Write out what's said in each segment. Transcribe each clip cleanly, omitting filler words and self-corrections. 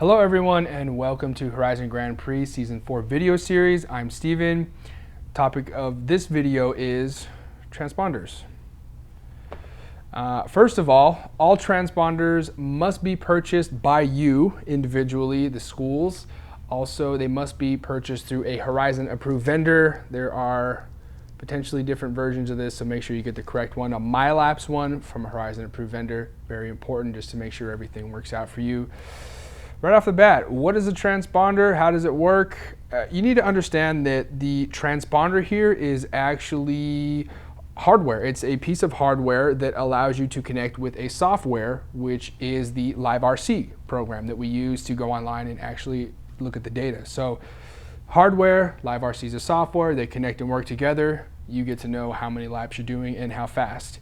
Hello everyone and welcome to Horizon Grand Prix Season 4 video series. I'm Steven. Topic of this video is transponders. First of all transponders must be purchased by you individually, the schools. Also, they must be purchased through a Horizon approved vendor. There are potentially different versions of this, so make sure you get the correct one. A MyLapse one from a Horizon approved vendor, very important just to make sure everything works out for you. Right off the bat, what is a transponder? How does it work? You need to understand that the transponder here is actually hardware. It's a piece of hardware that allows you to connect with a software, which is the LiveRC program that we use to go online and actually look at the data. So hardware, LiveRC is a software, they connect and work together. You get to know how many laps you're doing and how fast.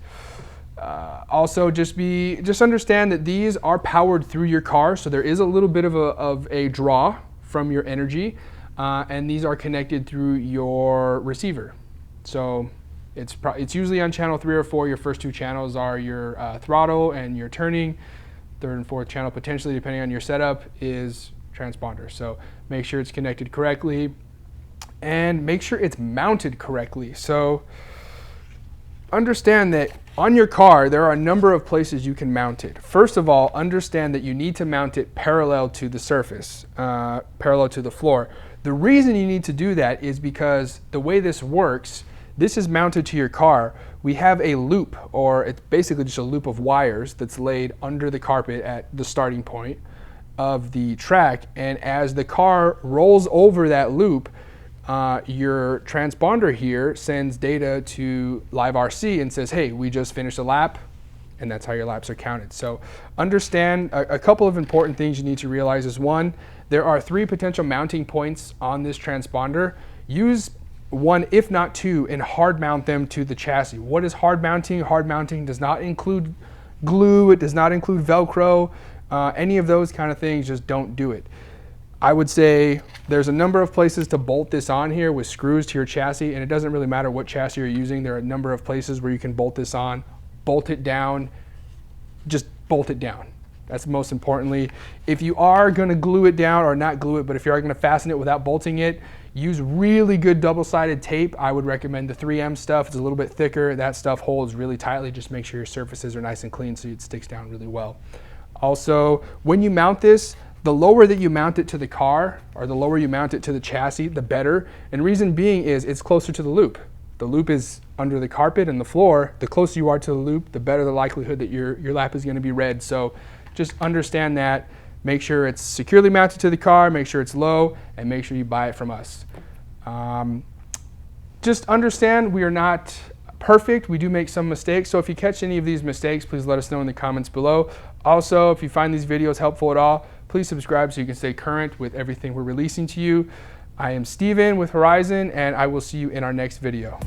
Also, just understand that these are powered through your car, so there is a little bit of a draw from your energy, and these are connected through your receiver. So it's usually on channel 3 or 4. Your first two channels are your throttle and your turning. Third and fourth channel, potentially depending on your setup, is transponder. So make sure it's connected correctly and make sure it's mounted correctly. So understand that on your car, there are a number of places you can mount it. First of all, understand that you need to mount it parallel to the surface, parallel to the floor. The reason you need to do that is because the way this works, this is mounted to your car. We have a loop, or it's basically just a loop of wires that's laid under the carpet at the starting point of the track. And as the car rolls over that loop, your transponder here sends data to LiveRC and says, hey, we just finished a lap, and that's how your laps are counted. So understand a couple of important things you need to realize is, one, there are 3 potential mounting points on this transponder. Use 1, if not 2, and hard mount them to the chassis. What is hard mounting? Hard mounting does not include glue, it does not include Velcro, any of those kind of things, just don't do it. I would say there's a number of places to bolt this on here with screws to your chassis, and it doesn't really matter what chassis you're using. There are a number of places where you can bolt this on, bolt it down, just bolt it down. That's most importantly. If you are gonna glue it down, or not glue it, but if you are gonna fasten it without bolting it, use really good double-sided tape. I would recommend the 3M stuff. It's a little bit thicker. That stuff holds really tightly. Just make sure your surfaces are nice and clean so it sticks down really well. Also, when you mount this, the lower that you mount it to the car, or the lower you mount it to the chassis, the better. And reason being is it's closer to the loop. The loop is under the carpet and the floor. The closer you are to the loop, the better the likelihood that your lap is going to be read. So just understand that. Make sure it's securely mounted to the car, make sure it's low, and make sure you buy it from us. Just understand we are not perfect. We do make some mistakes. So if you catch any of these mistakes, please let us know in the comments below. Also, if you find these videos helpful at all, please subscribe so you can stay current with everything we're releasing to you. I am Steven with Horizon, and I will see you in our next video.